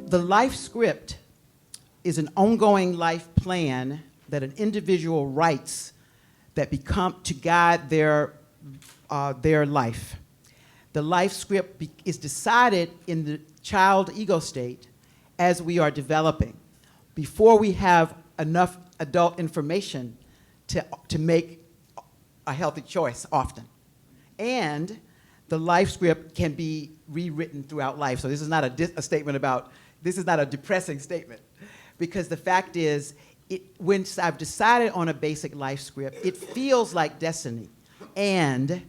The life script is an ongoing life plan that an individual writes that become to guide their life. The life script is decided in the child ego state as we are developing, before we have enough adult information to make a healthy choice often. And the life script can be rewritten throughout life. So this is not a statement about, this is not a depressing statement, because the fact is, when I've decided on a basic life script, it feels like destiny. And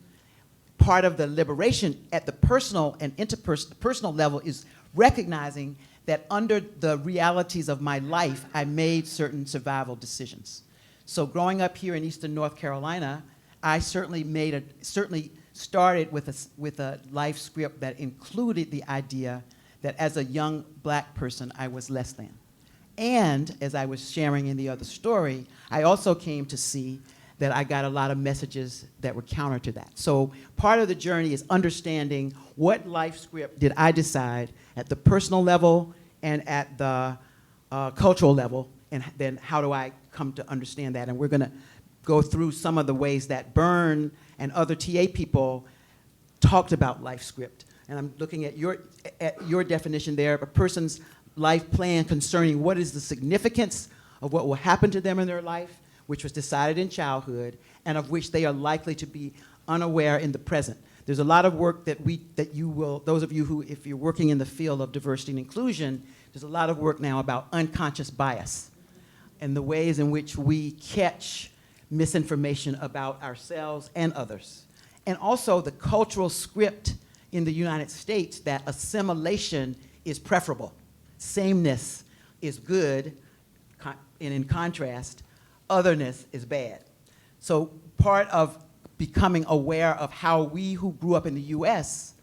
part of the liberation at the personal and interpersonal level is recognizing that under the realities of my life, I made certain survival decisions. So growing up here in Eastern North Carolina, I certainly started with a life script that included the idea that as a young black person, I was less than. And as I was sharing in the other story, I also came to see that I got a lot of messages that were counter to that. So part of the journey is understanding what life script did I decide at the personal level and at the cultural level, and then how do I come to understand that? And we're gonna go through some of the ways that Byrne and other TA people talked about life script. And I'm looking at your definition there, a person's life plan concerning what is the significance of what will happen to them in their life, which was decided in childhood, and of which they are likely to be unaware in the present. There's a lot of work that those of you who, if you're working in the field of diversity and inclusion, there's a lot of work now about unconscious bias and the ways in which we catch misinformation about ourselves and others. And also the cultural script in the United States that assimilation is preferable. Sameness is good, and in contrast, otherness is bad. So part of becoming aware of how we who grew up in the US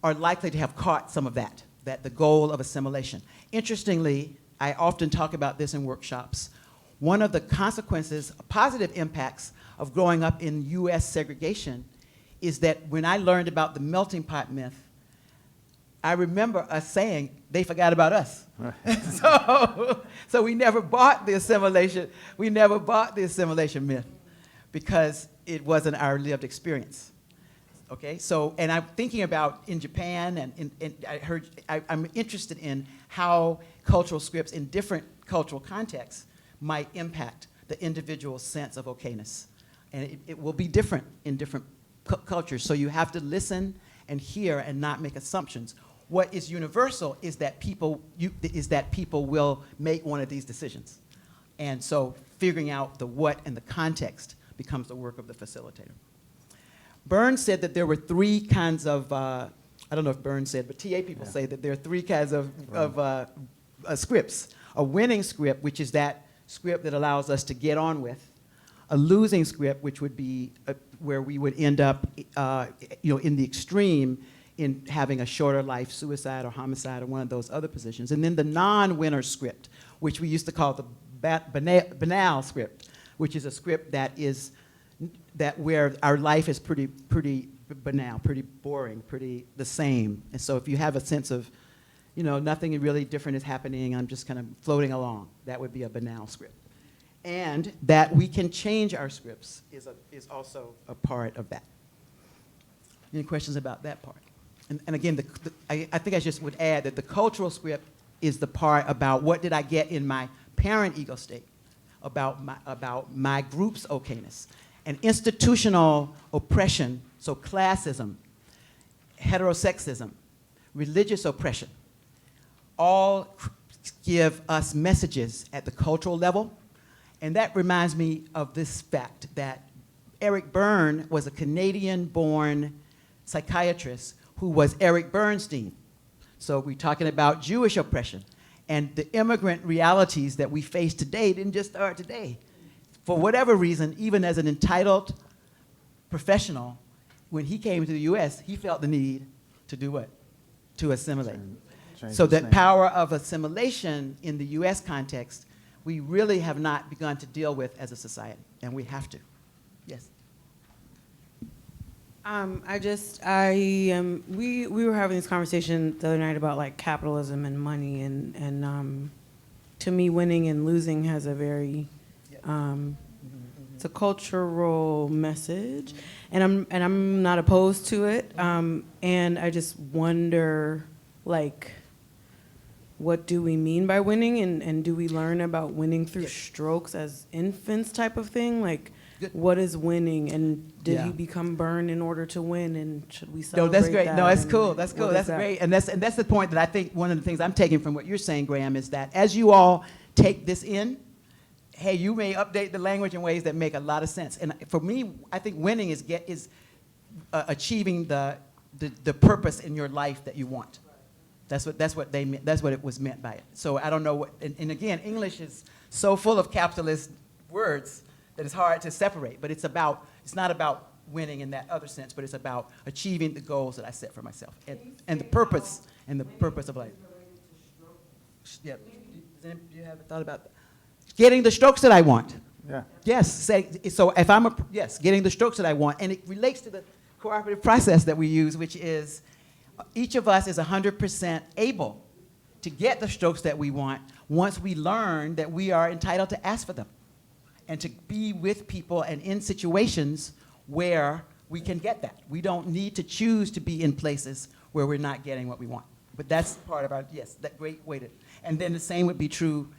are likely to have caught some of that the goal of assimilation. Interestingly, I often talk about this in workshops. One of the consequences, positive impacts of growing up in US segregation is that when I learned about the melting pot myth, I remember us saying, they forgot about us. Right. So we never bought the assimilation, myth because it wasn't our lived experience. Okay, so, and I'm thinking about in Japan, and I'm interested in how cultural scripts in different cultural contexts might impact the individual's sense of okayness. And it will be different in different cultures, so you have to listen and hear and not make assumptions. What is universal is that people will make one of these decisions. And so figuring out the what and the context becomes the work of the facilitator. Byrne said that there were three kinds of, I don't know if Byrne said, but TA people say that there are three kinds of scripts. A winning script, which is that script that allows us to get on with. A losing script, which would be where we would end up in the extreme in having a shorter life, suicide or homicide or one of those other positions. And then the non-winner script, which we used to call the banal script, which is a script that where our life is pretty banal, pretty boring, pretty the same. And so if you have a sense of, nothing really different is happening, I'm just kind of floating along, that would be a banal script. And that we can change our scripts is also a part of that. Any questions about that part? And again, I think I just would add that the cultural script is the part about what did I get in my parent ego state, about my group's okayness. And institutional oppression, so classism, heterosexism, religious oppression, all give us messages at the cultural level. And that reminds me of this fact that Eric Byrne was a Canadian-born psychiatrist who was Eric Bernstein. So we're talking about Jewish oppression. And the immigrant realities that we face today didn't just start today. For whatever reason, even as an entitled professional, when he came to the US, he felt the need to do what? To assimilate. So that power of assimilation in the US context, we really have not begun to deal with as a society, and we have to. Yes? We were having this conversation the other night about like capitalism and money, and to me, winning and losing has a very, it's a cultural message, and I'm not opposed to it, and I just wonder, like, what do we mean by winning, and do we learn about winning through strokes as infants type of thing, like. Good. What is winning, and did Yeah. you become burned in order to win, and should we No, celebrate that's great. that? No, that's and cool. That's cool. what is That's that? great. And that's the point that I think one of the things I'm taking from what you're saying, Graham, is that as you all take this in, hey, you may update the language in ways that make a lot of sense. And for me, I think winning is achieving the purpose in your life that you want. That's what they meant. That's what it was meant by it. So I don't know what. And again, English is so full of capitalist words that it's hard to separate. But it's not about winning in that other sense, but it's about achieving the goals that I set for myself and the purpose of life. Yeah. Do you have a thought about that? Getting the strokes that I want. Yeah. Yes. So if getting the strokes that I want, and it relates to the cooperative process that we use, which is each of us is 100% able to get the strokes that we want once we learn that we are entitled to ask for them and to be with people and in situations where we can get that. We don't need to choose to be in places where we're not getting what we want. But that's part of that great way to, and then the same would be true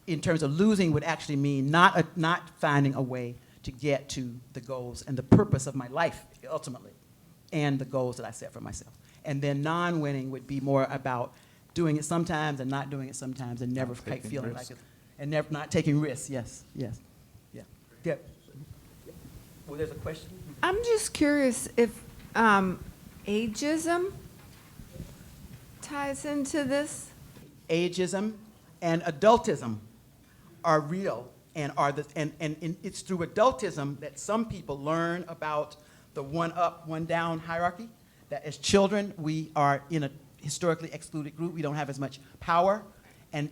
in terms of losing would actually mean not finding a way to get to the goals and the purpose of my life ultimately and the goals that I set for myself. And then non-winning would be more about doing it sometimes and not doing it sometimes and never quite feeling like it. And never not taking risks. Yes. Yeah. Well, there's a question. I'm just curious if ageism ties into this. Ageism and adultism are real and it's through adultism that some people learn about the one up, one down hierarchy. That as children we are in a historically excluded group. We don't have as much power. And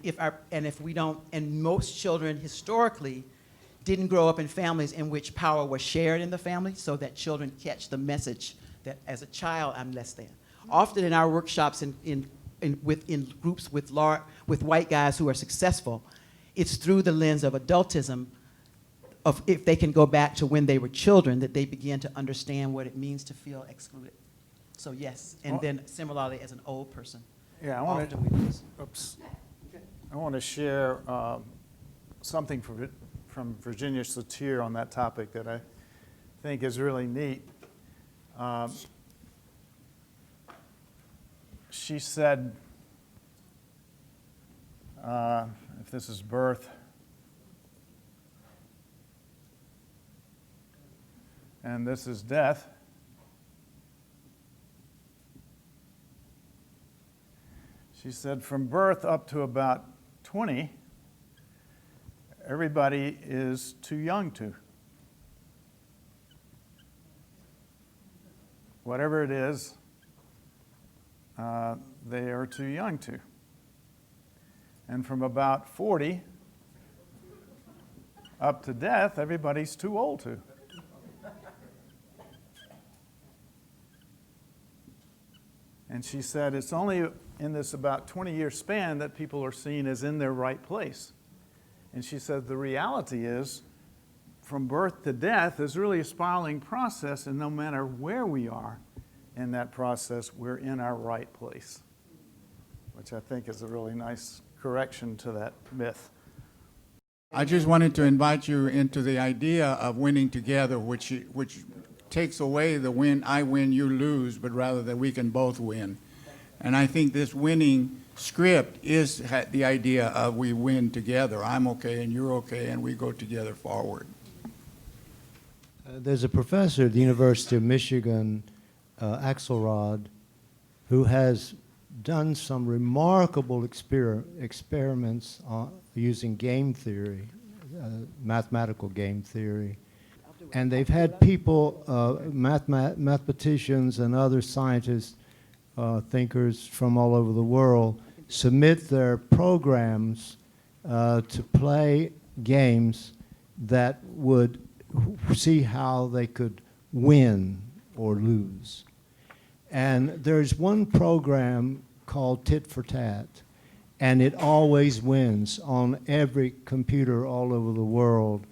most children historically didn't grow up in families in which power was shared in the family, so that children catch the message that as a child I'm less than. Often in our workshops in groups with white guys who are successful, it's through the lens of adultism, of if they can go back to when they were children, that they begin to understand what it means to feel excluded. So yes, and then similarly as an old person. Yeah, I want to share something from Virginia Satir on that topic that I think is really neat. She said, if this is birth, and this is death, she said from birth up to about 20, everybody is too young to. Whatever it is, they are too young to. And from about 40 up to death, everybody's too old to. And she said it's only in this about 20-year span that people are seen as in their right place. And she said the reality is from birth to death is really a spiraling process, and no matter where we are in that process, we're in our right place, which I think is a really nice correction to that myth. I just wanted to invite you into the idea of winning together, which takes away the I win, you lose, but rather that we can both win. And I think this winning script is the idea of we win together. I'm okay and you're okay, and we go together forward. There's a professor at the University of Michigan, Axelrod, who has done some remarkable experiments using game theory, mathematical game theory. And they've had people, mathematicians and other scientists, thinkers from all over the world, submit their programs to play games that would see how they could win or lose. And there's one program called Tit for Tat, and it always wins on every computer all over the world,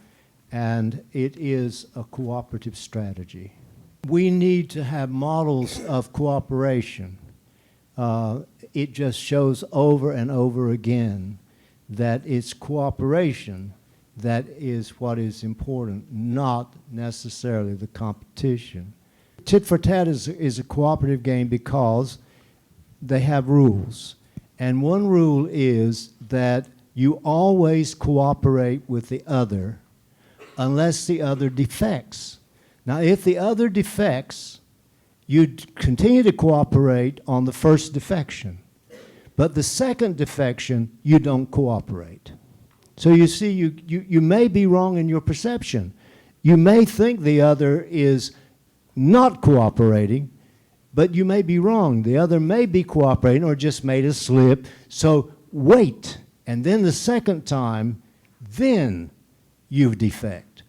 and it is a cooperative strategy. We need to have models of cooperation. It just shows over and over again that it's cooperation that is what is important, not necessarily the competition. Tit for Tat is a cooperative game because they have rules. And one rule is that you always cooperate with the other unless the other defects. Now, if the other defects, you continue to cooperate on the first defection. But the second defection, you don't cooperate. So you see, you may be wrong in your perception. You may think the other is not cooperating, but you may be wrong. The other may be cooperating or just made a slip. So wait, and then the second time, then you defect.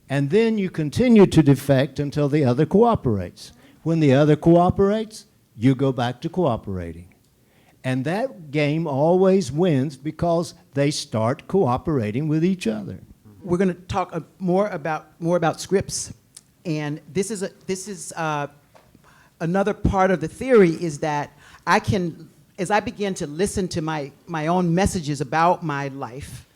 And then you continue to defect until the other cooperates. When the other cooperates, you go back to cooperating. And that game always wins because they start cooperating with each other. We're going to talk more about scripts, and this is another part of the theory is that I can, as I begin to listen to my own messages about my life,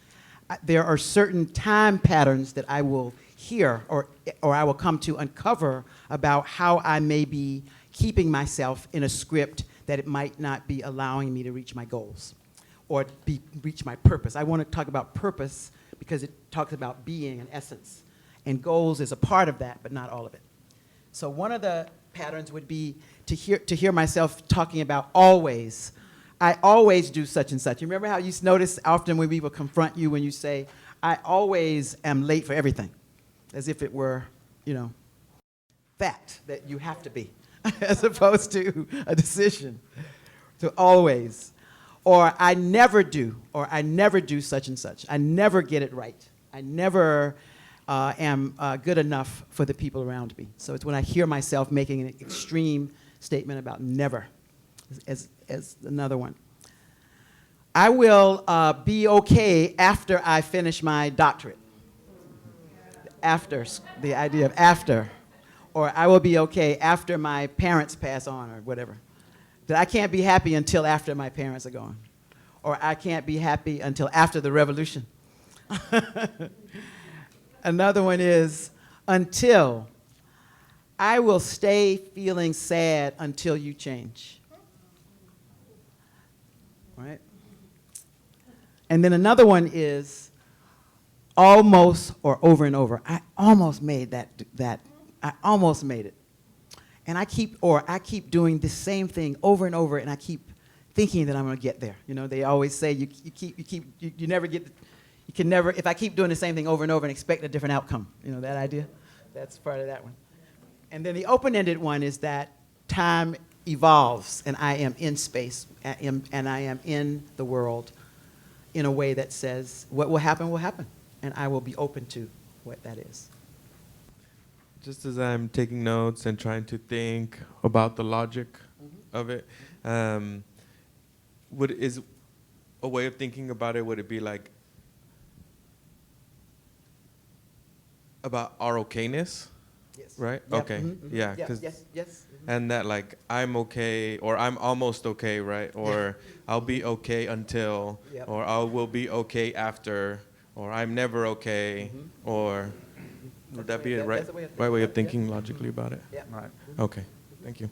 there are certain time patterns that I will hear or I will come to uncover about how I may be keeping myself in a script that it might not be allowing me to reach my goals or reach my purpose. I want to talk about purpose because it talks about being an essence. And goals is a part of that, but not all of it. So one of the patterns would be to hear myself talking about always. I always do such and such. You remember how you notice often when people confront you when you say, I always am late for everything, as if it were, fact that you have to be, as opposed to a decision. So always. Or I never do such and such. I never get it right. I never am good enough for the people around me. So it's when I hear myself making an extreme statement about never, as another one. I will be okay after I finish my doctorate. After, the idea of after. Or I will be okay after my parents pass on or whatever. That I can't be happy until after my parents are gone. Or I can't be happy until after the revolution. Another one is until. I will stay feeling sad until you change. Right? And then another one is almost or over and over. I almost made that. I almost made it. And I keep doing the same thing over and over, and I keep thinking that I'm going to get there. They always say you never get, you can never, if I keep doing the same thing over and over and expect a different outcome. That idea? That's part of that one. And then the open-ended one is that time evolves, and I am in space, and I am in the world in a way that says what will happen, and I will be open to what that is. Just as I'm taking notes and trying to think about the logic of it, is a way of thinking about it, would it be like about our okayness? Yes. Right? Yep. Okay. Mm-hmm. Yeah. Yes. 'Cause Yes. and that like I'm okay or I'm almost okay, right? Or I'll be okay until, Yep. or I will be okay after, or I'm never okay, or would that be a right way of thinking logically about it? Yeah. Right. Okay. Thank you.